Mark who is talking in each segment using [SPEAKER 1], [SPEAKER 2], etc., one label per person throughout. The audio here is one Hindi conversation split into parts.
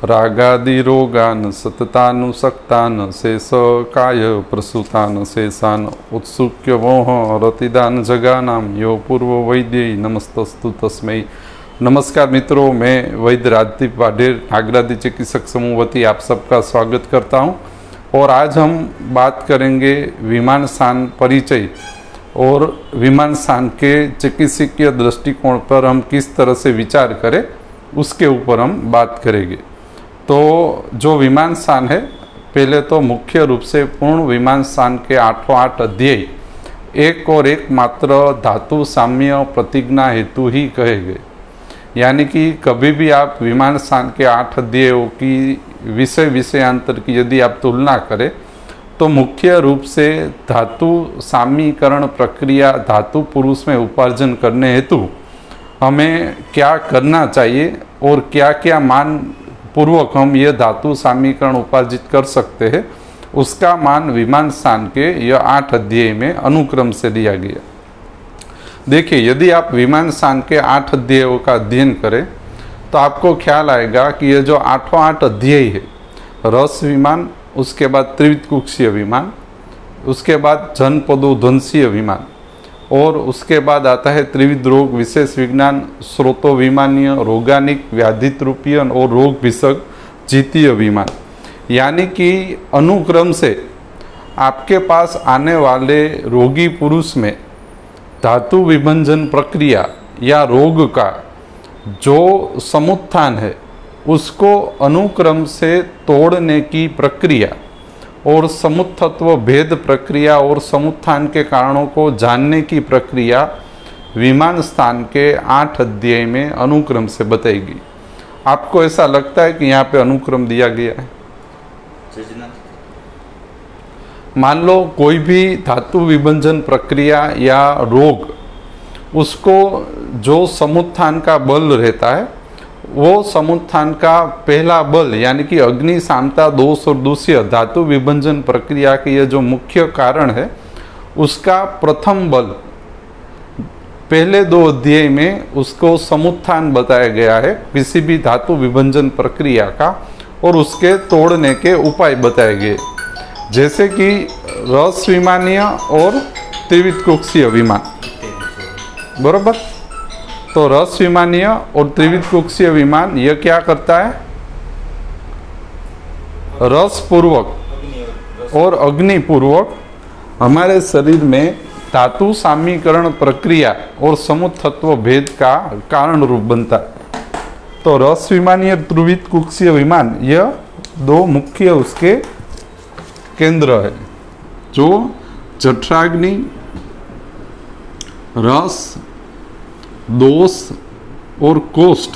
[SPEAKER 1] रागादि रोगान सततानुसक्तान शेष काय प्रसूतान शेषान उत्सुक्य मोह रतिदान जगानाम यो पूर्व वैद्य नमस्तस्तु तस्मै। नमस्कार मित्रों, मैं वैद्य राजदीप वाडेर नागरादि चिकित्सक समूह वती आप सबका स्वागत करता हूं। और आज हम बात करेंगे विमान स्थान परिचय और विमान स्थान के चिकित्सकीय दृष्टिकोण पर हम किस तरह से विचार करें उसके ऊपर हम बात करेंगे। तो जो विमान स्थान है, पहले तो मुख्य रूप से पूर्ण विमान स्थान के 8 अध्याय एक और एक मात्र धातु साम्य प्रतिज्ञा हेतु ही कहे गए। यानी कि कभी भी आप विमान स्थान के 8 अध्यायों की विषयांतर की यदि आप तुलना करें तो मुख्य रूप से धातु सामीकरण प्रक्रिया धातु पुरुष में उपार्जन करने हेतु हमें क्या करना चाहिए और क्या क्या मान पूर्वक हम यह धातु सामीकरण उपार्जित कर सकते हैं, उसका मान विमान स्थान के यह 8 अध्याय में अनुक्रम से दिया गया। देखिए, यदि आप विमान स्थान के 8 अध्यायों का अध्ययन करें तो आपको ख्याल आएगा कि यह जो 8 अध्याय है, रस विमान, उसके बाद त्रिविधकुक्षीय विमान, उसके बाद जनपदोध्वंसीय विमान और उसके बाद आता है त्रिविध रोग विशेष विज्ञान, स्रोतो विमानीय, रोगानिक, व्याधित रूपीय और रोग विषक जीतीय विमान। यानी कि अनुक्रम से आपके पास आने वाले रोगी पुरुष में धातु विभंजन प्रक्रिया या रोग का जो समुत्थान है उसको अनुक्रम से तोड़ने की प्रक्रिया और समुत्थत्व भेद प्रक्रिया और समुत्थान के कारणों को जानने की प्रक्रिया विमान स्थान के 8 अध्याय में अनुक्रम से बताएगी। आपको ऐसा लगता है कि यहाँ पे अनुक्रम दिया गया है? मान लो कोई भी धातु विभंजन प्रक्रिया या रोग, उसको जो समुत्थान का बल रहता है वो समुत्थान का पहला बल यानी कि अग्नि सामता दोष और दूसरी धातु विभंजन प्रक्रिया के ये जो मुख्य कारण है उसका प्रथम बल पहले 2 अध्याय में उसको समुत्थान बताया गया है किसी भी धातु विभंजन प्रक्रिया का, और उसके तोड़ने के उपाय बताए गए, जैसे कि रस विमानीय और त्रिविधकुक्षीय विमान। बरोबर? तो रस विमानीय और त्रिविधकुक्षीय विमान यह क्या करता है? रस पूर्वक और अग्नि पूर्वक हमारे शरीर में धातु सामीकरण प्रक्रिया और समुत्थत्व भेद का कारण रूप बनता है। तो रस विमानीय और त्रिविधकुक्षीय विमान यह 2 मुख्य उसके केंद्र है, जो जठराग्नि, रस, दोष और कोष्ठ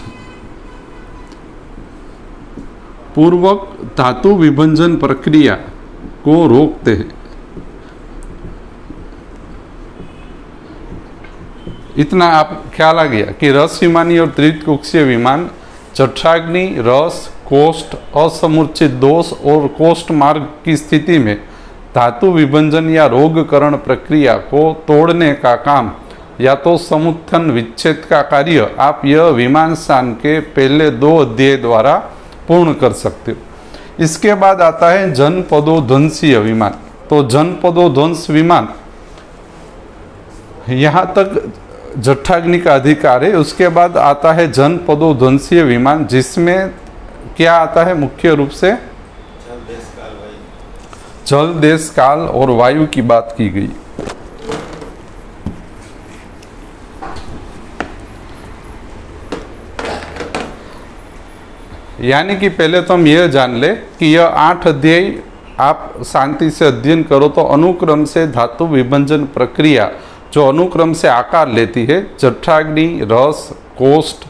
[SPEAKER 1] पूर्वक धातु विभंजन प्रक्रिया को रोकते हैं। इतना आप ख्याल आ गया कि रस विमानी और त्रिविधकुक्षीय विमान जठराग्नि, रस, कोष्ठ, असमूर्छित दोष और कोष्ठ मार्ग की स्थिति में धातु विभंजन या रोगकरण प्रक्रिया को तोड़ने का काम या तो समुत्थन विच्छेद का कार्य आप यह विमान स्थान के पहले 2 अध्याय द्वारा पूर्ण कर सकते हो। इसके बाद आता है जनपदोध्वंसीय विमान। तो जनपदोध्वंस विमान, यहाँ तक जठराग्नि का अधिकार है। उसके बाद आता है जनपदोध्वंसीय विमान, जिसमें क्या आता है? मुख्य रूप से जल, देश, काल और वायु की बात की गई। यानी कि पहले तो हम यह जान ले कि यह 8 अध्याय आप शांति से अध्ययन करो तो अनुक्रम से धातु विभंजन प्रक्रिया जो अनुक्रम से आकार लेती है, जठराग्नि, रस, कोष्ठ,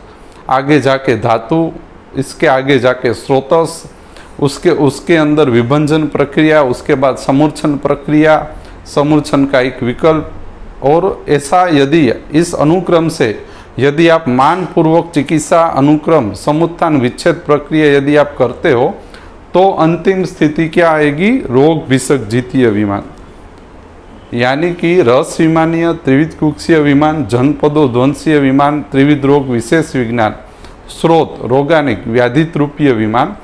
[SPEAKER 1] आगे जाके धातु, इसके आगे जाके स्रोतस, उसके अंदर विभंजन प्रक्रिया, उसके बाद समूर्छन प्रक्रिया, समूर्छन का एक विकल्प। और ऐसा यदि इस अनुक्रम से यदि आप मानपूर्वक चिकित्सा अनुक्रम समुत्थान विच्छेद प्रक्रिया यदि आप करते हो तो अंतिम स्थिति क्या आएगी? रोग विषक जीतीय विमान। यानी कि रस विमानीय, त्रिविधकुक्षीय विमान, जनपदोध्वंसीय विमान, त्रिविध रोग विशेष विज्ञान स्रोत रोगानिक व्याधित रूपीय विमान।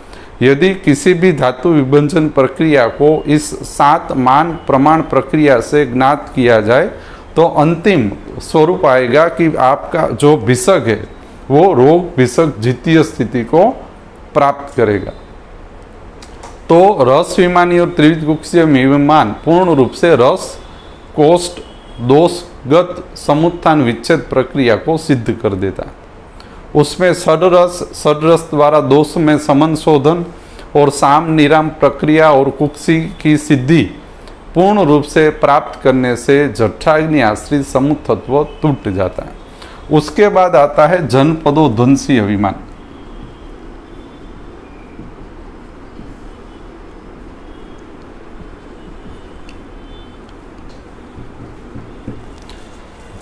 [SPEAKER 1] यदि किसी भी धातु विभंजन प्रक्रिया को इस 7 मान प्रमाण प्रक्रिया से ज्ञात किया जाए तो अंतिम स्वरूप आएगा कि आपका जो भिषक है वो रोग भिषक जितीय स्थिति को प्राप्त करेगा। तो रस विमानी और त्रिविध कुक्षीय विमान पूर्ण रूप से रस कोष्ठ दोषगत समुत्थान विच्छेद प्रक्रिया को सिद्ध कर देता है। उसमें षड्रस द्वारा दोष में समन और साम निराम प्रक्रिया और कुक्षी की सिद्धि पूर्ण रूप से प्राप्त करने से जठराग्नि आश्रित समुत्थत्व टूट जाता है। उसके बाद आता है जनपदोध्वंसीय विमान।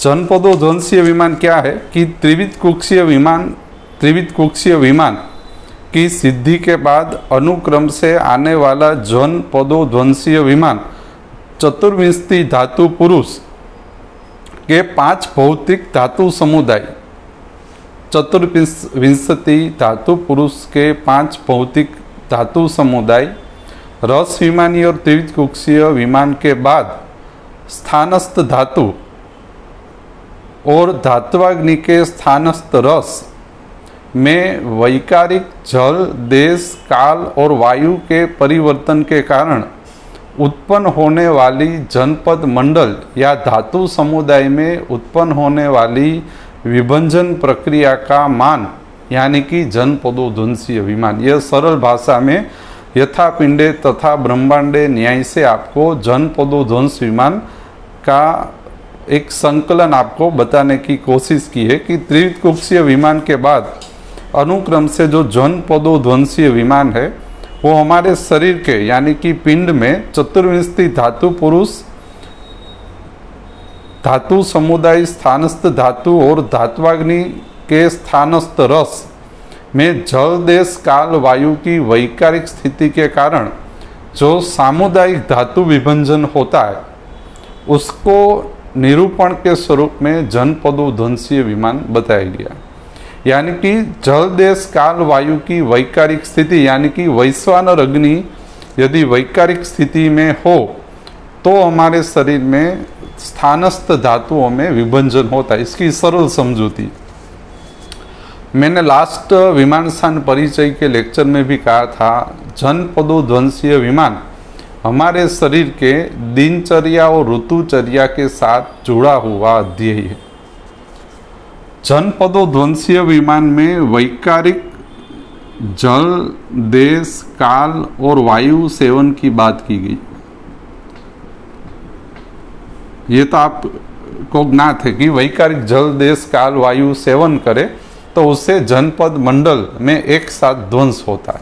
[SPEAKER 1] जनपदोध्वंसीय विमान क्या है कि त्रिविध कुक्षीय विमान की सिद्धि के बाद अनुक्रम से आने वाला जनपदोध्वंसीय विमान चतुर्विंशति धातु पुरुष के 5 भौतिक धातु समुदाय चतुर्विंशति धातु पुरुष के 5 भौतिक धातु समुदाय रस विमानी और त्रिविध कुक्षीय विमान के बाद स्थानस्थ धातु और धात्वाग्नि के स्थानस्थ रस में वैकारिक जल देश काल और वायु के परिवर्तन के कारण उत्पन्न होने वाली जनपद मंडल या धातु समुदाय में उत्पन्न होने वाली विभंजन प्रक्रिया का मान यानी कि जनपदोध्वंसीय विमान। यह सरल भाषा में यथा पिंडे तथा ब्रह्मांडे न्याय से आपको जनपदोध्वंस विमान का एक संकलन आपको बताने की कोशिश की है कि त्रिविध कुक्षीय विमान के बाद अनुक्रम से जो जनपदोध्वंसीय विमान है वो हमारे शरीर के यानी कि पिंड में चतुर्विंशति धातु पुरुष धातु समुदाय स्थानस्थ धातु और धात्वाग्नि के स्थानस्थ रस में जल देश काल वायु की वैकारिक स्थिति के कारण जो सामुदायिक धातु विभंजन होता है उसको निरूपण के स्वरूप में जनपदोध्वंसीय विमान बताया गया। यानी कि जल देश काल वायु की वैकारिक स्थिति यानी कि वैश्वानर अग्नि यदि वैकारिक स्थिति में हो तो हमारे शरीर में स्थानस्थ धातुओं में विभंजन होता है। इसकी सरल समझौती मैंने लास्ट विमान स्थान परिचय के लेक्चर में भी कहा था, जनपदोध्वंसीय विमान हमारे शरीर के दिनचर्या और ऋतुचर्या के साथ जुड़ा हुआ अध्याय है। जनपदोध्वंसीय विमान में वैकारिक जल देश काल और वायु सेवन की बात की गई। ये तो आपको ज्ञात है कि वैकारिक जल देश काल वायु सेवन करे तो उससे जनपद मंडल में एक साथ ध्वंस होता है।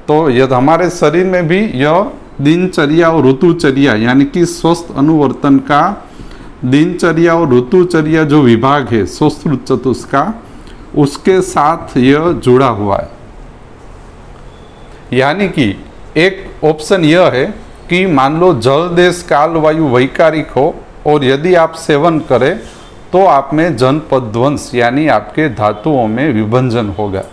[SPEAKER 1] तो यदि हमारे शरीर में भी यह दिनचर्या और ऋतुचर्या यानी कि स्वस्थ अनुवर्तन का दिनचर्या और ऋतुचर्या जो विभाग है सुश्रुत चतुष्का उसके साथ यह जुड़ा हुआ है। यानी कि एक ऑप्शन यह है कि मान लो जल देश काल वायु वैकारिक हो और यदि आप सेवन करें तो आप में जनपदध्वंस यानी आपके धातुओं में विभंजन होगा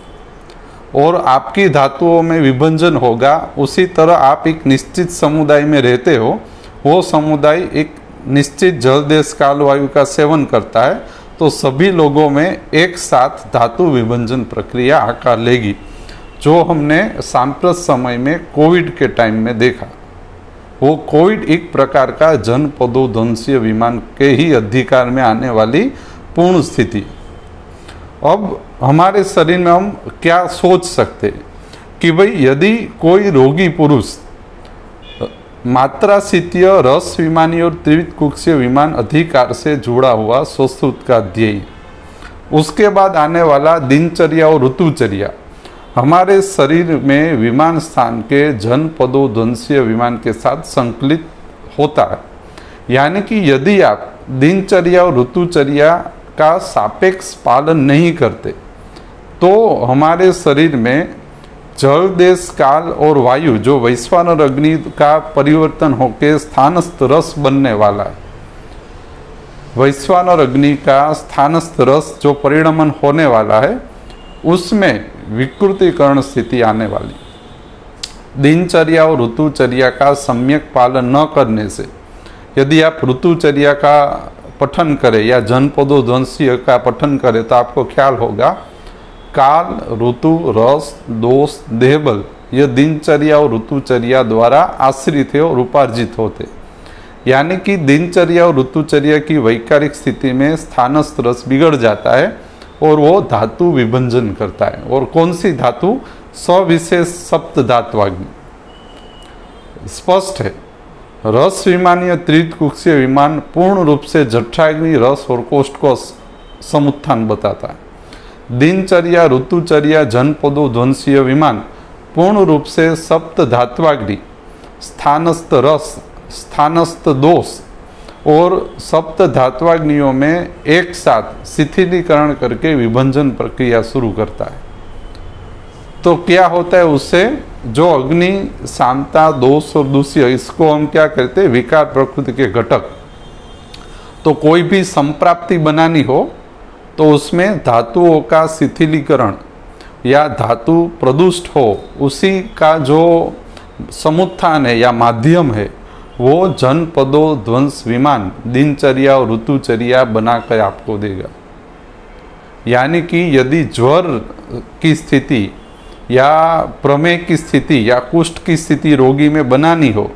[SPEAKER 1] और आपकी धातुओं में विभंजन होगा। उसी तरह आप एक निश्चित समुदाय में रहते हो, वो समुदाय एक निश्चित जल देश काल वायु का सेवन करता है तो सभी लोगों में एक साथ धातु विभंजन प्रक्रिया आकार लेगी, जो हमने सांप्रत समय में कोविड के टाइम में देखा। वो कोविड एक प्रकार का जनपदोध्वंसीय विमान के ही अधिकार में आने वाली पूर्ण स्थिति। अब हमारे शरीर में हम क्या सोच सकते कि भाई यदि कोई रोगी पुरुष मात्राशीतीय रस विमानी और त्रिविध कुक्षीय विमान अधिकार से जुड़ा हुआ सुश्रुत का अध्याय, उसके बाद आने वाला दिनचर्या और ऋतुचर्या हमारे शरीर में विमान स्थान के जनपदोध्वंसीय विमान के साथ संकलित होता है। यानी कि यदि आप दिनचर्या और ऋतुचर्या का सापेक्ष पालन नहीं करते तो हमारे शरीर में जल देश काल और वायु जो वैश्वानर अग्नि का परिवर्तन होकर स्थानस्थ रस बनने वाला है, वैश्वानर अग्नि का स्थानस्थ रस जो परिणमन होने वाला है उसमें विकृतीकरण स्थिति आने वाली। दिनचर्या और ऋतुचर्या का सम्यक पालन न करने से, यदि आप ऋतुचर्या का पठन करें या जनपदों ध्वंसीय का पठन करें तो आपको ख्याल होगा काल, ऋतु, रस, दोष, देहबल यह दिनचर्या और ऋतुचर्या द्वारा आश्रित है और उपार्जित होते। यानी कि दिनचर्या और ऋतुचर्या की वैकारिक स्थिति में स्थानस्थ रस बिगड़ जाता है और वो धातु विभंजन करता है। और कौन सी धातु? सविशेष सप्त धात्वाग्नि। स्पष्ट है, रस विमान या त्रिकुक्षीय विमान पूर्ण रूप से जठराग्नि, रस और कोष्ठ को समुत्थान बताता है। दिनचर्या, ऋतुचर्या, जनपदों ध्वंसीय विमान पूर्ण रूप से सप्त धात्वाग्नि, स्थानस्थ रस, स्थानस्थ दोष और सप्त धात्वाग्नियों में एक साथ शिथिलीकरण करके विभंजन प्रक्रिया शुरू करता है। तो क्या होता है उससे? जो अग्नि, शांता, दोष और दूष्य, इसको हम क्या कहते हैं? विकार प्रकृति के घटक। तो कोई भी संप्राप्ति बनानी हो तो उसमें धातुओं का शिथिलीकरण या धातु प्रदुष्ट हो, उसी का जो समुत्थान है या माध्यम है वो जनपदों ध्वंस विमान दिनचर्या और ऋतुचर्या बनाकर आपको देगा। यानी कि यदि ज्वर की स्थिति या प्रमेह की स्थिति या कुष्ठ की स्थिति रोगी में बनानी हो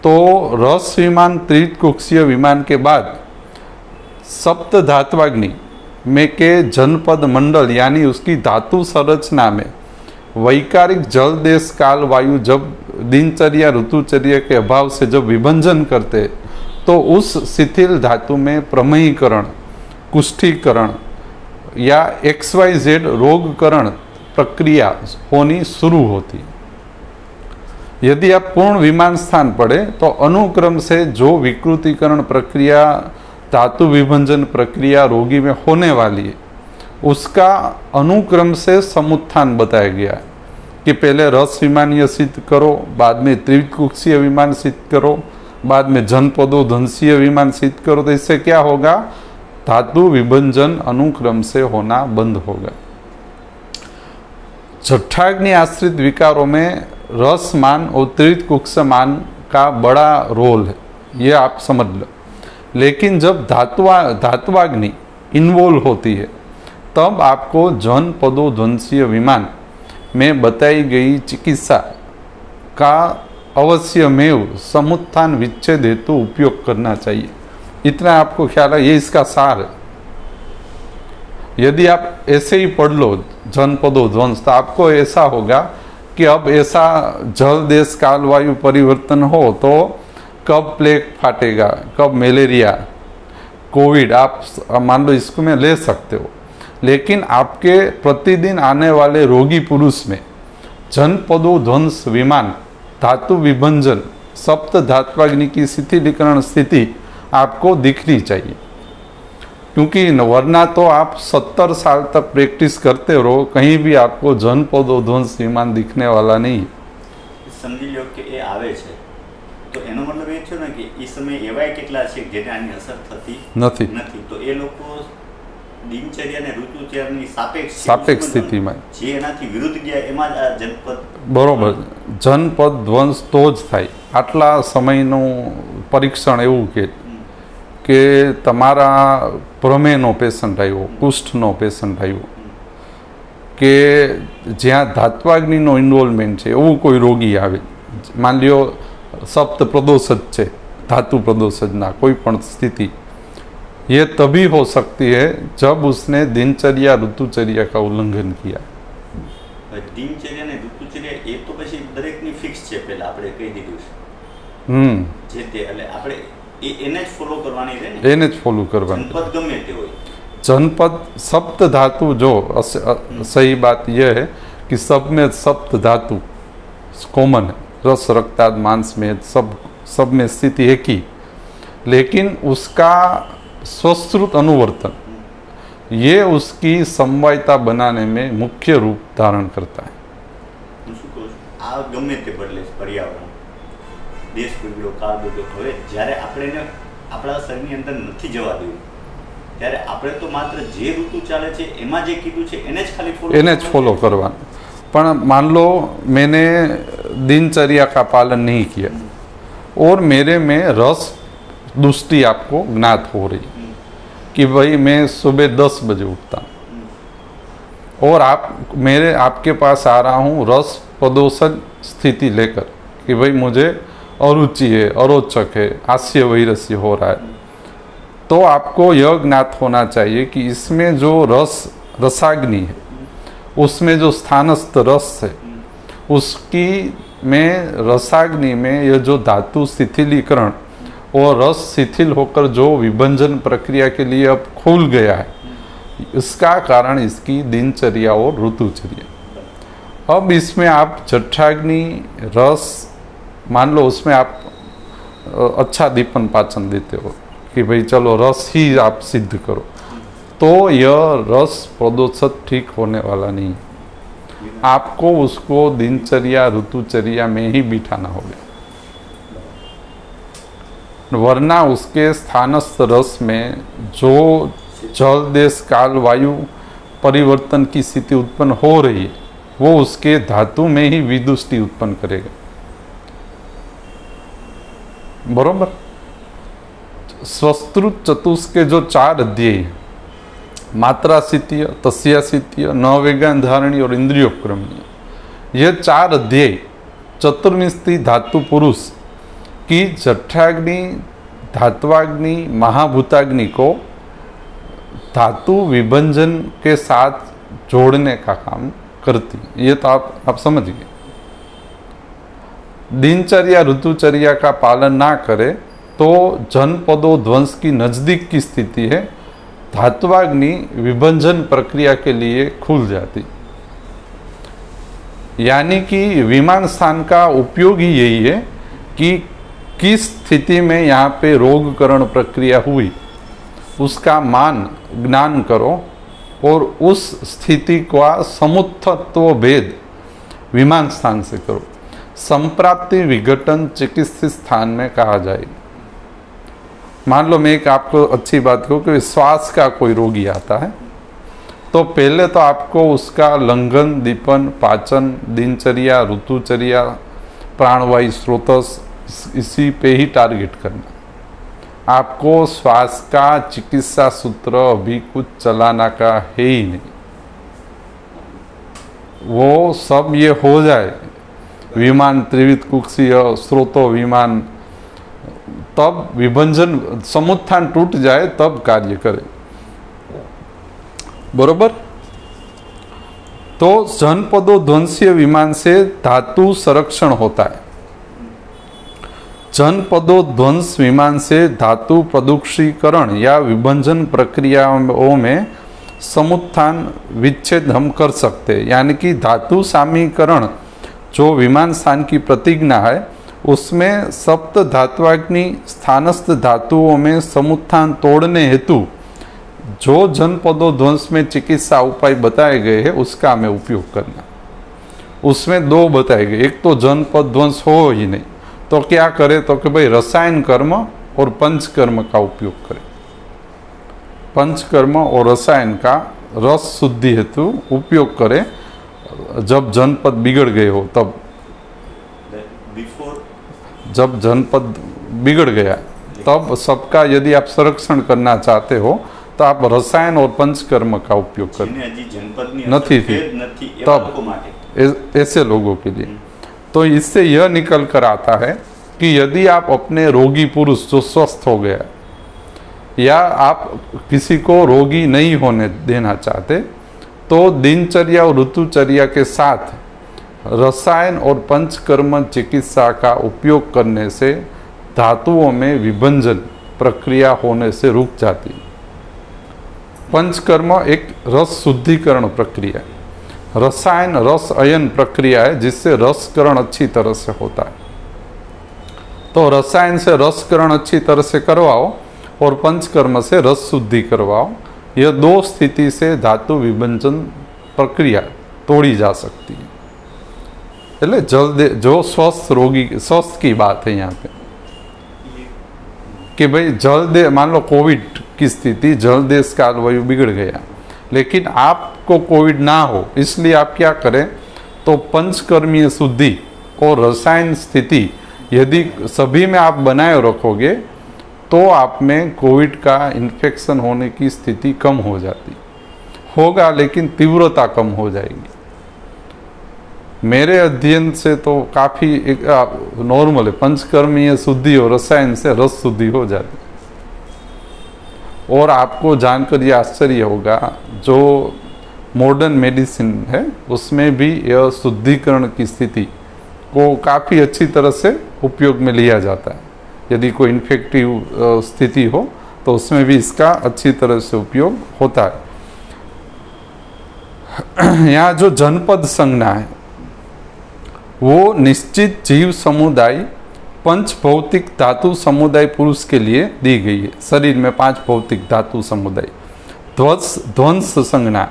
[SPEAKER 1] तो रस विमान, त्रिकुक्षीय विमान के बाद सप्त धात्वाग्नि में के जनपद मंडल यानी उसकी धातु संरचना में वैकारिक जल, देश, काल, वायु जब दिनचर्या ऋतुचर्या के अभाव से जब विभंजन करते तो उस शिथिल धातु में प्रमेहीकरण, कुष्ठीकरण या XYZ रोगकरण प्रक्रिया होनी शुरू होती। यदि आप पूर्ण विमान स्थान पढ़े तो अनुक्रम से जो विकृतीकरण प्रक्रिया, धातु विभंजन प्रक्रिया रोगी में होने वाली है उसका अनुक्रम से समुत्थान बताया गया है कि पहले रस विमान सिद्ध करो, बाद में त्रिकुक्षीय विमान सिद्ध करो, बाद में जनपदों ध्वंसीय विमान सिद्ध करो। तो इससे क्या होगा? धातु विभंजन अनुक्रम से होना बंद होगा। जठराग्नि आश्रित विकारों में रसमान और त्रिकुक्षमान का बड़ा रोल है, ये आप समझ लो। लेकिन जब धात्वाग्नि इन्वॉल्व होती है तब आपको जनपदों ध्वंसीय विमान में बताई गई चिकित्सा का अवश्यमेव समुत्थान विच्छेद हेतु उपयोग करना चाहिए। इतना आपको ख्याल है, ये इसका सार है। यदि आप ऐसे ही पढ़ लो जनपदों ध्वंस तो आपको ऐसा होगा कि अब ऐसा जल, देश, काल, वायु परिवर्तन हो तो कब प्लेग फाटेगा, कब मलेरिया, कोविड, आप मान लो इसको में ले सकते हो। लेकिन आपके प्रतिदिन आने वाले रोगी पुरुष में जनपदों ध्वंस विमान, धातु विभंजन, सप्त धात्वाग्नि की शिथिलीकरण स्थिति आपको दिखनी चाहिए। क्योंकि वरना तो आप 70 साल तक प्रैक्टिस करते रहो, कहीं भी आपको जनपदों ध्वंस विमान दिखने वाला नहीं।
[SPEAKER 2] समझी लो कि ये आवे छे तो एनो मतलब ये छे ने कि इस समय एवाय केटला छे जेने आनी असर थती નથી तो ए लोको दिनचर्या ने ऋतुचर्याની सापेक्ष स्थितिમાં જે એનાથી વિરુદ્ધ ગયા એમાં જ આ જનપદ
[SPEAKER 1] બરોબર જનપદ ધ્વંસ તો જ થાય। આટલા સમયનું પરીક્ષણ એવું કે તમારા પ્રમેહનો પેશન્ટ આવ્યો, કુષ્ઠનો પેશન્ટ આવ્યો કે જ્યાં ધાત્વાગ્નિનો ઇન્વોલ્વમેન્ટ છે એવું કોઈ રોગી આવે, માન લ્યો સપ્ત પ્રદોષજ છે, धातु प्रदोषजना कोई पण स्थिति, ये तभी हो सकती है जब उसने दिनचर्या ऋतुचर्या का उल्लंघन किया।
[SPEAKER 2] दिनचर्या ने ऋतुचर्या ये तो પછી દરેકની ફિક્સ છે, પહેલા આપણે કહી દીધું છે જે તે એટલે આપણે એને જ ફોલો કરવાની છે ને,
[SPEAKER 1] એને જ ફોલો કરવાની।
[SPEAKER 2] जनपद ગમે તે હોય,
[SPEAKER 1] जनपद सप्त धातु जो सही बात यह है कि सब में सप्त धातु कॉमन है, रस, रक्ताद, मांस में सब में स्थिति एक ही, लेकिन उसका स्वश्रुत अनुवर्तन ये उसकी समवायता बनाने में मुख्य रूप धारण करता है।
[SPEAKER 2] आ गमे ते बदले पर्यावरण, देश बदल्यो, काल बदल्यो, હવે જ્યારે આપણે આપણા શરીરની અંદર નથી જવા દેવું ત્યારે આપણે તો માત્ર જે ઋતુ ચાલે છે એમાં જે કીધું છે એને જ ખાલી
[SPEAKER 1] फॉलो करवाना। पर मान लो मैंने दिनचर्या का पालन नहीं किया और मेरे में रस दुष्टि आपको ज्ञात हो रही कि भाई मैं सुबह 10 बजे उठता हूँ और आपके पास आ रहा हूँ रस प्रदोषण स्थिति लेकर कि भाई मुझे अरुचि है, अरोचक है, हास्य वैरस्य हो रहा है, तो आपको यह ज्ञात होना चाहिए कि इसमें जो रसाग्नि है, उसमें जो स्थानस्थ रस है, उसकी में रसाग्नि में यह जो धातु शिथिलीकरण और रस शिथिल होकर जो विभंजन प्रक्रिया के लिए अब खुल गया है, इसका कारण इसकी दिनचर्या और ऋतुचर्या। अब इसमें आप जठराग्नि रस मान लो, उसमें आप अच्छा दीपन पाचन देते हो कि भाई चलो रस ही आप सिद्ध करो, तो यह रस प्रदोषक ठीक होने वाला नहीं। आपको उसको दिनचर्या ऋतुचर्या में ही बिठाना होगा, वरना उसके स्थानस्थ रस में जो जल देश काल वायु परिवर्तन की स्थिति उत्पन्न हो रही है, वो उसके धातु में ही विदुष्टि उत्पन्न करेगा। बरोबर। स्वस्त्रुत चतुष्क के जो 4 अध्याय, मात्रासितीय, तस्यासितीय, नववेगान धारणी और इंद्रियोपक्रमणीय, ये 4 अध्याय चतुर्विंशति धातु पुरुष की जठराग्नि, धात्वाग्नि, महाभूताग्नि को धातु विभंजन के साथ जोड़ने का काम करती। ये तो आप समझ गए। दिनचर्या ऋतुचर्या का पालन ना करे तो जनपदों ध्वंस की नजदीक की स्थिति है, धात्वाग्नि विभंजन प्रक्रिया के लिए खुल जाती। यानी कि विमान स्थान का उपयोग ही यही है कि किस स्थिति में यहाँ पे रोगकरण प्रक्रिया हुई, उसका ज्ञान करो और उस स्थिति का समुत्थत्व भेद विमान स्थान से करो। संप्राप्ति विघटन चिकित्सित स्थान में कहा जाएगा। मान लो मैं एक आपको अच्छी बात कहूँ कि श्वास का कोई रोगी आता है, तो पहले तो आपको उसका लंघन, दीपन, पाचन, दिनचर्या, ऋतुचर्या, प्राणवायु स्रोतस, इसी पे ही टारगेट करना। आपको श्वास का चिकित्सा सूत्र अभी कुछ चलाना का है ही नहीं। वो सब ये हो जाए, विमान त्रिविध कुक्षीय स्रोतो विमान, तब विभंजन समुत्थान टूट जाए तब कार्य करे। बरोबर। तो जनपदों ध्वंसीय विमान से धातु संरक्षण होता है। जनपदों ध्वंस विमान से धातु प्रदूषीकरण या विभंजन प्रक्रियाओं में समुत्थान विच्छेद हम कर सकते हैं। यानी कि धातु सामीकरण जो विमान स्थान की प्रतिज्ञा है, उसमें सप्त धात्वाग्नि स्थानस्थ धातुओं में समुत्थान तोड़ने हेतु जो जनपदों ध्वंस में चिकित्सा उपाय बताए गए हैं, उसका हमें उपयोग करना। उसमें 2 बताए गए, एक तो जनपद ध्वंस हो ही नहीं, तो क्या करे, तो कि भाई रसायन कर्म और पंचकर्म का उपयोग करें। पंचकर्म और रसायन का रस शुद्धि हेतु उपयोग करें। जब जनपद बिगड़ गए हो तब, जब जनपद बिगड़ गया तब सबका यदि आप संरक्षण करना चाहते हो तो आप रसायन और पंचकर्म का उपयोग करें। नहीं थी तब ऐसे लोगों के लिए। तो इससे यह निकल कर आता है कि यदि आप अपने रोगी पुरुष जो स्वस्थ हो गया या आप किसी को रोगी नहीं होने देना चाहते, तो दिनचर्या और ऋतुचर्या के साथ रसायन और पंचकर्म चिकित्सा का उपयोग करने से धातुओं में विभंजन प्रक्रिया होने से रुक जाती। पंचकर्म एक रस शुद्धिकरण प्रक्रिया है, रसायन रस अयन प्रक्रिया है जिससे रसकरण अच्छी तरह से होता है। तो रसायन से रसकरण अच्छी तरह से करवाओ और पंचकर्म से रस शुद्धि करवाओ। यह 2 स्थिति से धातु विभंजन प्रक्रिया तोड़ी जा सकती है। એટલે જલ્દી जो स्वस्थ रोगी, स्वस्थ की बात है यहाँ पे कि भाई जल्द मान लो कोविड की स्थिति, जल देश काल वायु बिगड़ गया। लेकिन आपको कोविड ना हो इसलिए आप क्या करें, तो पंचकर्मीय शुद्धि और रसायन स्थिति यदि सभी में आप बनाए रखोगे तो आप में कोविड का इन्फेक्शन होने की स्थिति कम हो जाती होगा, लेकिन तीव्रता कम हो जाएगी। मेरे अध्ययन से तो काफ़ी नॉर्मल है, पंचकर्मीय शुद्धि और रसायन से रस शुद्धि हो जाती। और आपको जानकर ये आश्चर्य होगा, जो मॉडर्न मेडिसिन है उसमें भी यह शुद्धिकरण की स्थिति को काफ़ी अच्छी तरह से उपयोग में लिया जाता है। यदि कोई इन्फेक्टिव स्थिति हो तो उसमें भी इसका अच्छी तरह से उपयोग होता है। यहाँ जो जनपद संज्ञा है वो निश्चित जीव समुदाय पंच भौतिक धातु समुदाय पुरुष के लिए दी गई है। शरीर में 5 भौतिक धातु समुदाय। ध्वंस संज्ञा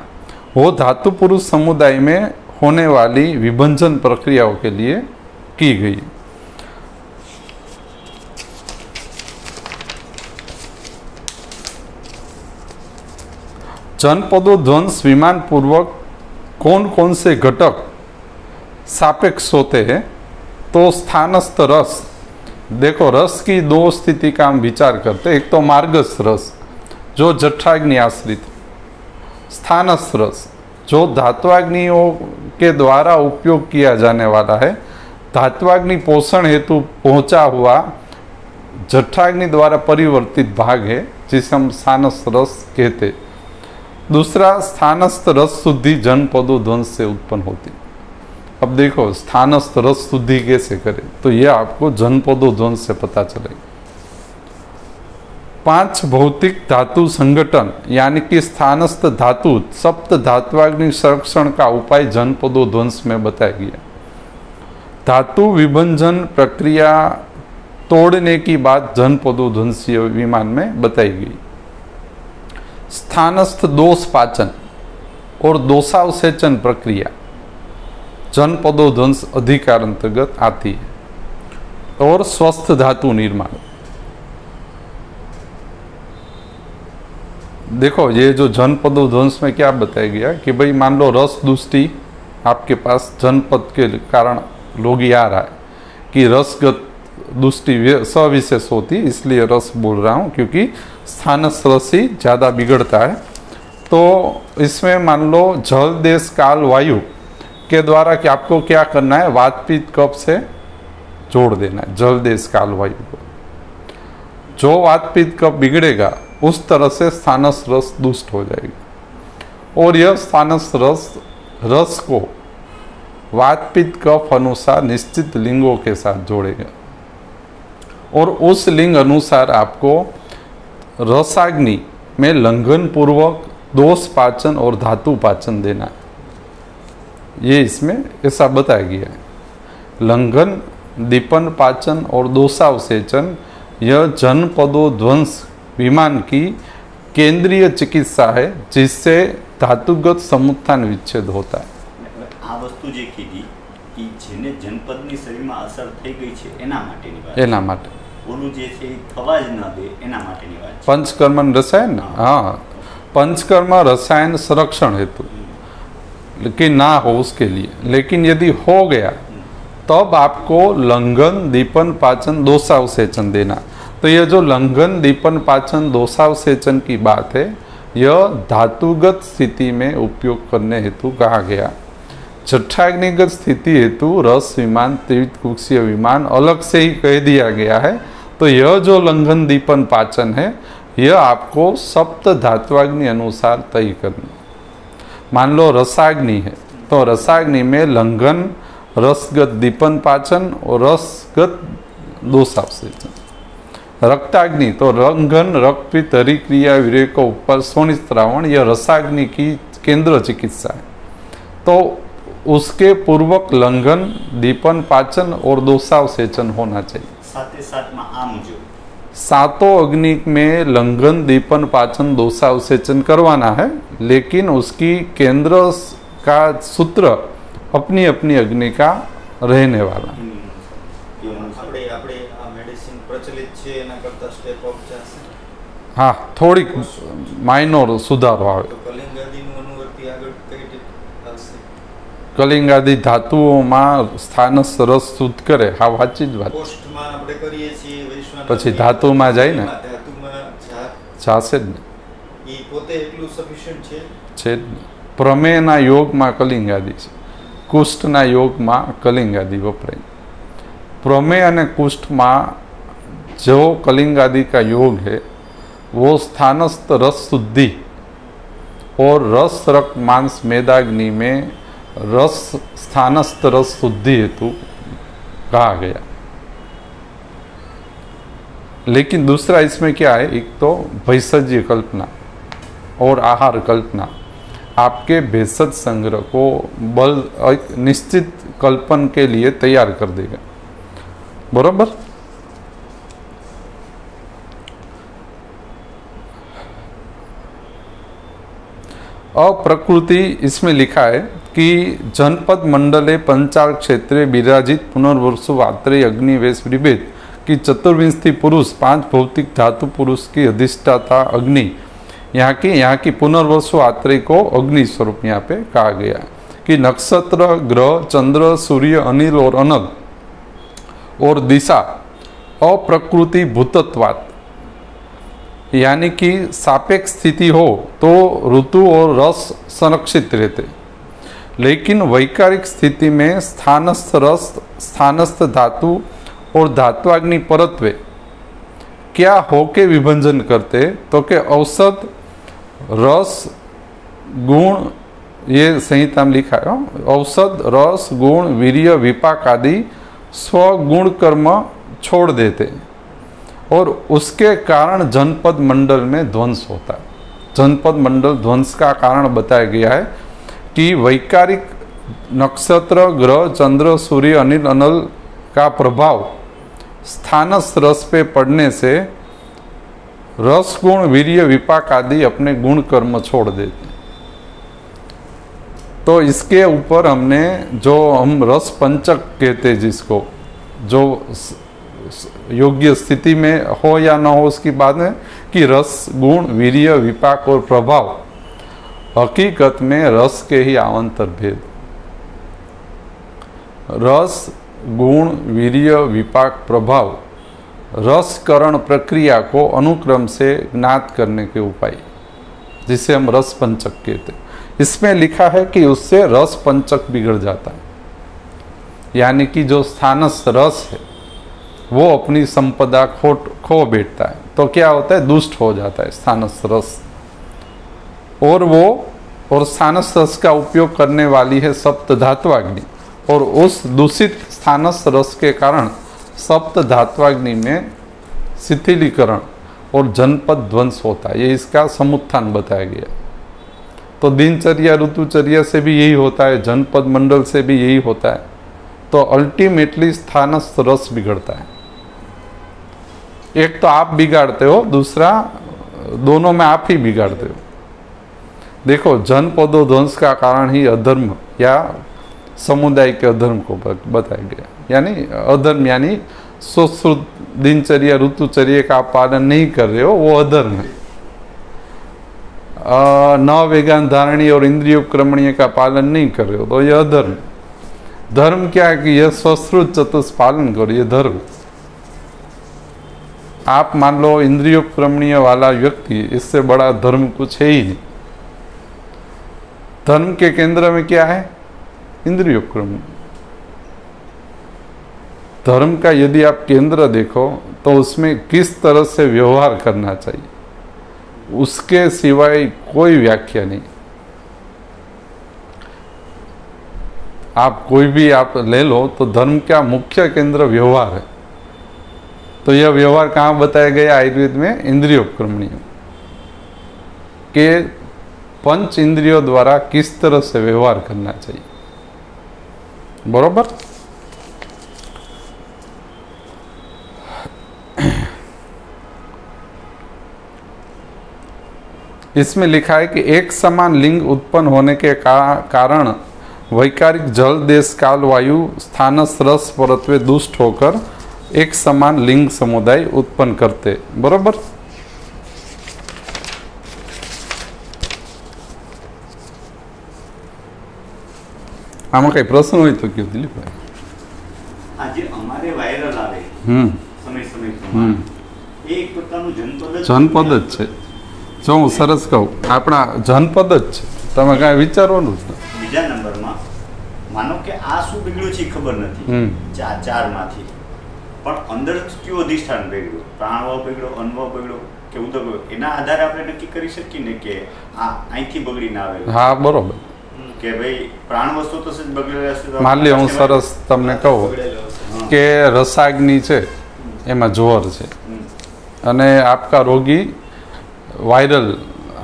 [SPEAKER 1] वो धातु पुरुष समुदाय में होने वाली विभंजन प्रक्रियाओं के लिए की गई। जनपदों ध्वंस विमान पूर्वक कौन कौन से घटक सापेक्ष होते हैं, तो स्थानस्थ रस। देखो रस की 2 स्थिति का हम विचार करते हैं। एक तो मार्गस्थ रस जो जठराग्नि आश्रित, स्थानस्थ रस जो धात्वाग्नियों के द्वारा उपयोग किया जाने वाला है। धात्वाग्नि पोषण हेतु पहुंचा हुआ जठराग्नि द्वारा परिवर्तित भाग है जिसे हम स्थानस्थ रस कहते। दूसरा स्थानस्थ रस शुद्धि जनपदों ध्वंस से उत्पन्न होती। अब देखो स्थानस्थ रस शुद्धि कैसे करें, तो यह आपको जनपदों ध्वंस से पता चलेगा। 5 भौतिक धातु संगठन यानी कि स्थानस्थ धातु सप्त धात्वाग्नि संरक्षण का उपाय जनपदों ध्वंस में बताया गया। धातु विभंजन प्रक्रिया तोड़ने की बात जनपदों ध्वंसीय विमान में बताई गई। स्थानस्थ दोष पाचन और दोषावसेचन प्रक्रिया जनपदों ध्वंस अधिकार अंतर्गत आती है। और स्वस्थ धातु निर्माण। देखो ये जो जनपदों ध्वंस में क्या बताया गया कि भाई मान लो रस दुष्टि आपके पास जनपद के कारण लोग ही आ रहा है कि रसगत दुष्टि सविशेष होती, इसलिए रस बोल रहा हूँ क्योंकि स्थानस्थ रस ही ज़्यादा बिगड़ता है। तो इसमें मान लो जल देश काल वायु के द्वारा कि आपको क्या करना है, वात पित्त कफ से जोड़ देना है जल देश काल वायु को। जो वात पित्त कफ बिगड़ेगा उस तरह से स्थानस्थ रस दुष्ट हो जाएगी और यह स्थानस्थ रस को वात पित्त कफ अनुसार निश्चित लिंगों के साथ जोड़ेगा और उस लिंग अनुसार आपको रसाग्नि में लंघन पूर्वक दोष पाचन और धातु पाचन देना है। ये इसमें ऐसा बताया गया है। लंघन, दीपन पाचन और दोषावसेचन यह जनपदों ध्वंस विमान की केंद्रीय चिकित्सा है जिससे धातुगत समुत्थान विच्छेद होता है।
[SPEAKER 2] આ વસ્તુ જે કીધી કે જેને જનપદની શરીરમાં અસર થઈ ગઈ છે એના માટેની વાત,
[SPEAKER 1] એના માટે
[SPEAKER 2] ઓલું જે છે એ થવા જ ન દે એના માટેની વાત છે।
[SPEAKER 1] पंचकर्म रसायन, हाँ पंचकर्म रसायन संरक्षण हेतु कि ना हो उसके लिए। लेकिन यदि हो गया तब आपको लंघन, दीपन, पाचन, दोषावसेचन देना। तो यह जो लंघन, दीपन, पाचन, दोषावसेचन की बात है यह धातुगत स्थिति में उपयोग करने हेतु कहा गया। जठराग्निगत स्थिति हेतु रस विमान, त्रिकुक्षीय विमान अलग से ही कह दिया गया है। तो यह जो लंघन, दीपन, पाचन है यह आपको सप्त धात्वाग्नि अनुसार तय करना। मान लो रसाग्नि है तो रसाग्नि में लंघन, रसगत दीपन पाचन और रसगत दोषावसेचन। रक्ताग्नि तो लंघन, रक्तपित्त, हरिक्रिया, विरेको, उपवास, सोनिस्त्रावण यह रसाग्नि की केंद्र चिकित्सा है। तो उसके पूर्वक लंघन, दीपन पाचन और दोषावसेचन होना चाहिए।
[SPEAKER 2] साथ साथ में आ मुझे
[SPEAKER 1] सातों अग्नि में लंघन, दीपन, पाचन, दोषावसेचन करवाना है, लेकिन उसकी केंद्र का सूत्र अपनी अपनी अग्नि का रहने वाला। हाँ थोड़ीक माइनोर सुधारो आवे। कलिंगादी धातुओं स्थानस्थ रस शुद्ध करे, हाँ वाची ज वात। पछी धातु में जाए ने जाशे ज ने। प्रमेयना योग में कलिंगादी छे, कुष्ठना योग में कलिंगादी वपराय। प्रमेय और कुष्ठ में जो कलिंगादी का योग है वो स्थानस्थ रस शुद्धि और रस रक्त मांस मेदाग्नि में रस स्थानस्थ रस शुद्धि हेतु कहा गया। लेकिन दूसरा इसमें क्या है, एक तो भैषज्य कल्पना और आहार कल्पना आपके भेषज संग्रह को बल एक निश्चित कल्पन के लिए तैयार कर देगा, बरोबर। अप्रकृति इसमें लिखा है कि जनपद मंडले पंचाल क्षेत्रे विराजित पुनर्वसु आत्रेय अग्निवेश विभेद की चतुर्विंशति पुरुष 5 भौतिक धातु पुरुष की अधिष्ठाता अग्नि, यहाँ की पुनर्वसु आत्रेय को अग्नि स्वरूप यहाँ पे कहा गया कि नक्षत्र ग्रह चंद्र सूर्य अनिल और अनल और दिशा अप्रकृति भूतत्वात्, यानी कि सापेक्ष स्थिति हो तो ऋतु और रस संरक्षित रहते, लेकिन वैकारिक स्थिति में स्थानस्थ रस स्थानस्थ धातु और धात्वाग्नि परत्वे क्या होके विभंजन करते, तो के औषध रस गुण, ये संहिता में लिखा है, औषध रस गुण वीर्य विपाक आदि स्वगुण कर्म छोड़ देते और उसके कारण जनपद मंडल में ध्वंस होता है। जनपद मंडल ध्वंस का कारण बताया गया है कि वैकारिक नक्षत्र ग्रह चंद्र सूर्य अनिल अनल का प्रभाव स्थानस्थ रस पे पड़ने से रस गुण वीर्य विपाक आदि अपने गुण कर्म छोड़ देते। तो इसके ऊपर हमने जो हम रस पंचक कहते हैं, जिसको जो योग्य स्थिति में हो या ना हो उसकी बात है कि रस गुण वीर्य विपाक और प्रभाव हकीकत में रस के ही अवान्तर भेद, रस गुण वीर्य विपाक प्रभाव रसकरण प्रक्रिया को अनुक्रम से ज्ञात करने के उपाय, जिसे हम रस पंचक कहते हैं। इसमें लिखा है कि उससे रस पंचक बिगड़ जाता है, यानी कि जो स्थानस्थ रस है वो अपनी संपदा खो बैठता है, तो क्या होता है, दुष्ट हो जाता है स्थानस्थ रस, और स्थानस्थ रस का उपयोग करने वाली है सप्त धात्वाग्नि, और उस दूषित स्थानस्थ रस के कारण सप्त धात्वाग्नि में शिथिलीकरण और जनपद ध्वंस होता है। ये इसका समुत्थान बताया गया। तो दिनचर्या ऋतुचर्या से भी यही होता है, जनपद मंडल से भी यही होता है। तो अल्टीमेटली स्थानस्थ रस बिगड़ता है। एक तो आप बिगाड़ते हो, दूसरा दोनों में आप ही बिगाड़ते हो। देखो, जनपदो ध्वंस का कारण ही अधर्म या समुदाय के अधर्म को बताया गया, यानी अधर्म यानी सुश्रुत दिनचर्या ऋतुचर्या का पालन नहीं कर रहे हो, वो अधर्म है। न वेगान धारणी और इंद्रियोपक्रमणीय का पालन नहीं कर रहे हो तो ये अधर्म। धर्म क्या है कि यह स्वश्रुत चतुष पालन करो, ये धर्म। आप मान लो इंद्रियोपक्रमणीय वाला व्यक्ति, इससे बड़ा धर्म कुछ है ही नहीं। धर्म के केंद्र में क्या है, इंद्रियोपक्रम। धर्म का यदि आप केंद्र देखो तो उसमें किस तरह से व्यवहार करना चाहिए, उसके सिवाय कोई व्याख्या नहीं। आप कोई भी आप ले लो तो धर्म का मुख्य केंद्र व्यवहार है। तो यह व्यवहार कहाँ बताया गया आयुर्वेद में, इंद्रियोपक्रमणीय के पंच इंद्रियों द्वारा किस तरह से व्यवहार करना चाहिए, बरोबर। इसमें लिखा है कि एक समान लिंग उत्पन्न होने के कारण वैकारिक जल देश काल वायु स्थानस्थ रस परत्वे दुष्ट होकर एक समान लिंग समुदाय उत्पन्न करते, बरोबर। આમાં કઈ પ્રશ્ન હોય તો કયો દિલીપભાઈ.
[SPEAKER 2] આજે અમારે વાયરલ આવે સમય
[SPEAKER 1] હમ
[SPEAKER 2] એ એક પ્રકારનું જનપદ
[SPEAKER 1] જનપદ જ છે. જો હું સરસ કહું, આપણા જનપદ જ છે, તમે કાંઈ વિચારવાનું જ નથી.
[SPEAKER 2] બીજા નંબરમાં માનો કે આ શું બગડ્યું છે એ ખબર નથી, ચારમાંથી પણ અંદર કયું અધિષ્ઠાન બગડ્યું, પ્રાણભાવ બગડ્યો, અનુભવ બગડ્યો કે ઉદક બગડ્યો, એના આધારે આપણે નક્કી કરી શકીએ ને કે આ અહીંથી બગડીને આવેલું.
[SPEAKER 1] હા બરોબર.
[SPEAKER 2] કે ભાઈ પ્રાણ વસ્તુ તો જ બગડેલા છે.
[SPEAKER 1] માન લ્યો હું સરસ તમને કહું કે રસાગ્નિ છે એમાં જોર છે અને आपका रोगी वायरल,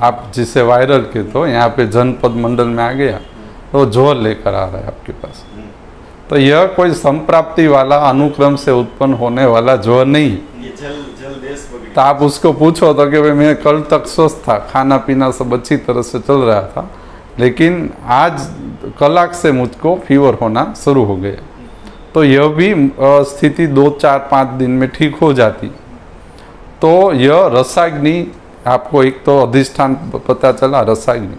[SPEAKER 1] आप जिसे वायरल के तो यहाँ पे जनपद मंडल में आ गया तो जोर लेकर आ रहा है आपके पास. तो यह कोई संप्राप्ति वाला अनुक्रम से उत्पन्न होने वाला जोर नहीं. तो आप उसको पूछो तो कि भाई मैं कल तक स्वस्थ था, खाना पीना सब अच्छी तरह से चल रहा था, लेकिन आज कलाक से मुझको फीवर होना शुरू हो गया. तो यह भी स्थिति 2, 4, 5 दिन में ठीक हो जाती. तो यह रसाग्नि, आपको एक तो अधिष्ठान पता चला रसाग्नि,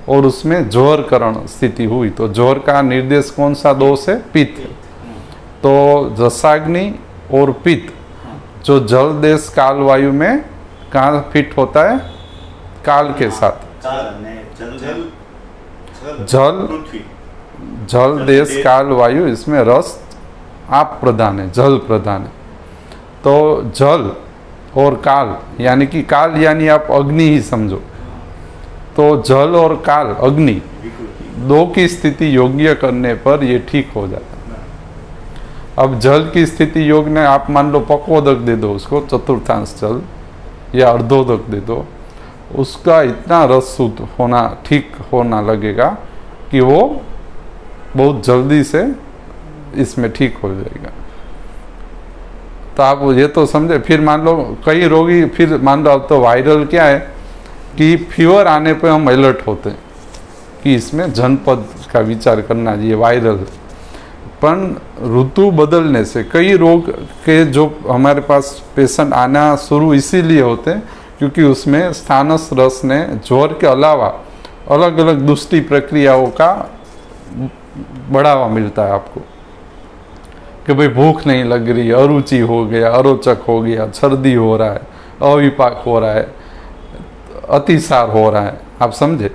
[SPEAKER 1] और उसमें जोहरकरण स्थिति हुई. तो जोहर का निर्देश कौन सा दोष है? पित्त. तो रसाग्नि और पित्त जो जल देश काल वायु में कहाँ फिट होता है? काल के साथ. जल देश काल वायु, इसमें रस आप प्रधान है, जल प्रधान है. तो जल और काल, यानी कि काल यानी आप अग्नि ही समझो. तो जल और काल, अग्नि, दो की स्थिति योग्य करने पर ये ठीक हो जाता है. अब जल की स्थिति योग ने आप मान लो पक्वोदक दे दो उसको, चतुर्थांश जल या अर्धोदक दे दो, उसका इतना रस शुद्ध होना, ठीक होना लगेगा कि वो बहुत जल्दी से इसमें ठीक हो जाएगा. तो आप ये तो समझे. फिर मान लो कई रोगी, फिर मान लो अब तो वायरल क्या है कि फीवर आने पे हम अलर्ट होते हैं कि इसमें जनपद का विचार करना चाहिए, वायरल. पर ऋतु बदलने से कई रोग के जो हमारे पास पेशेंट आना शुरू इसीलिए होते हैं क्योंकि उसमें स्थानस रस ने जोर के अलावा अलग अलग दुष्टि प्रक्रियाओं का बढ़ावा मिलता है आपको. कि भाई भूख नहीं लग रही, अरुचि हो गया, अरोचक हो गया, सर्दी हो रहा है, अविपाक हो रहा है, अतिसार हो रहा है. आप समझे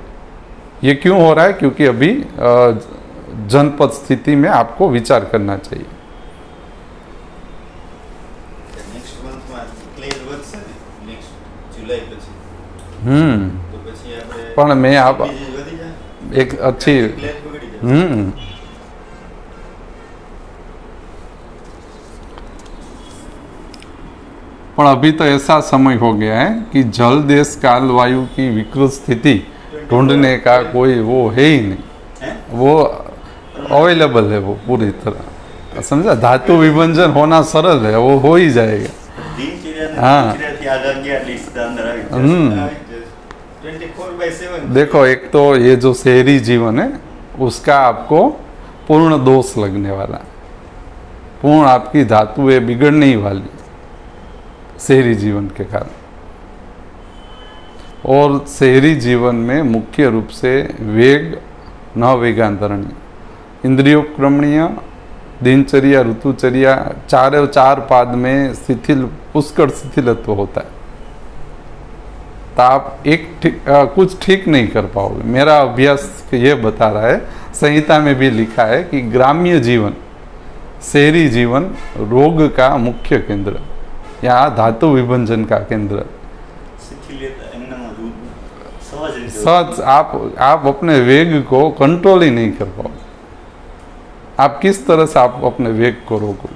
[SPEAKER 1] ये क्यों हो रहा है? क्योंकि अभी जनपद स्थिति में आपको विचार करना चाहिए. પણ મેં આપ એક अच्छी पर अभी तो ऐसा समय हो गया है कि जल देश काल वायु की विकृत स्थिति ढूंढने का कोई वो है ही नहीं. वो अवेलेबल है, वो पूरी तरह समझा. धातु विभंजन होना सरल है, वो हो ही जाएगा. हाँ. देखो एक तो ये जो शहरी जीवन है उसका आपको पूर्ण दोष लगने वाला, पूर्ण आपकी धातुएं बिगड़ने ही वाली शहरी जीवन के कारण. और शहरी जीवन में मुख्य रूप से वेग न वेगांतरणीय, इंद्रियोपक्रमणीय, दिनचर्या, ऋतुचर्या, चारों चार पाद में शिथिल, पुष्कळ शिथिलत्व होता है. तो आप कुछ ठीक नहीं कर पाओगे. मेरा अभ्यास ये बता रहा है, संहिता में भी लिखा है कि ग्राम्य जीवन, शहरी जीवन रोग का मुख्य केंद्र या धातु विभंजन का केंद्र. सच आप अपने वेग को कंट्रोल ही नहीं कर पाओगे. आप किस तरह से आप अपने वेग को रोको?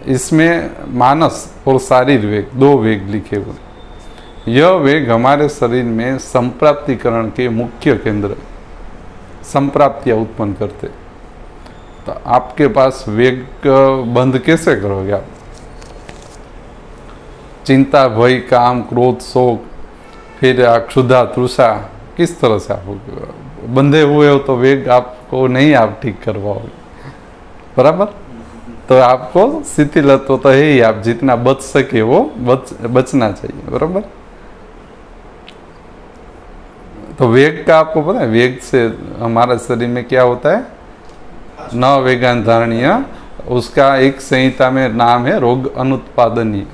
[SPEAKER 1] इसमें मानस और शारीर वेग, दो वेग लिखे हुए. यह वेग हमारे शरीर में संप्राप्तिकरण के मुख्य केंद्र, संप्राप्तियां उत्पन्न करते. तो आपके पास वेग बंद कैसे करोगे आप? चिंता, भय, काम, क्रोध, शोक, फिर क्षुधा, तृषा, किस तरह से आप बंधे हुए हो तो वेग आपको नहीं आप ठीक कर पाओगे. बराबर. तो आपको शिथिलत्व तो है ही, आप जितना बच सके वो बचना चाहिए. बराबर. तो वेग का आपको पता है, वेग से हमारे शरीर में क्या होता है, न वेगान धारणीय, उसका एक संहिता में नाम है रोग अनुत्पादनीय।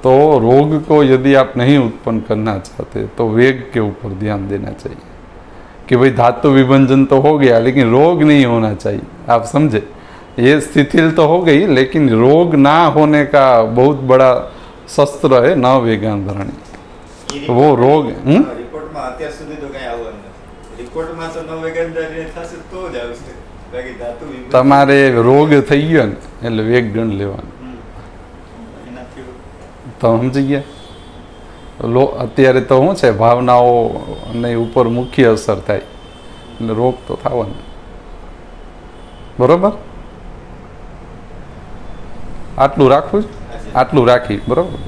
[SPEAKER 1] तो रोग को यदि आप नहीं उत्पन्न करना चाहते तो वेग के ऊपर ध्यान देना चाहिए कि भाई धातु विभंजन तो हो गया लेकिन रोग नहीं होना चाहिए। आप समझे, ये स्थिति तो हो गई लेकिन रोग ना होने का बहुत बड़ा शस्त्र है न वेगान धारणी। वो रोग
[SPEAKER 2] रिपोर्ट में અત્યાર સુધી તો કઈ આવવાનું નથી। रिपोर्ट में तो न वेगान धारणी થશે તો જ આવશે, બાકી धातु विभंजन
[SPEAKER 1] તમારે રોગ થઈ ગયો ને એટલે વેગ ગણ લેવાનો। તો સમજી ગયા, અત્યારે તો શું છે ભાવનાઓ અને ઉપર મુખ્ય અસર થાય એટલે રોગ તો થવાનો, બરોબર। આટલું રાખવું, આટલું રાખી, બરોબર।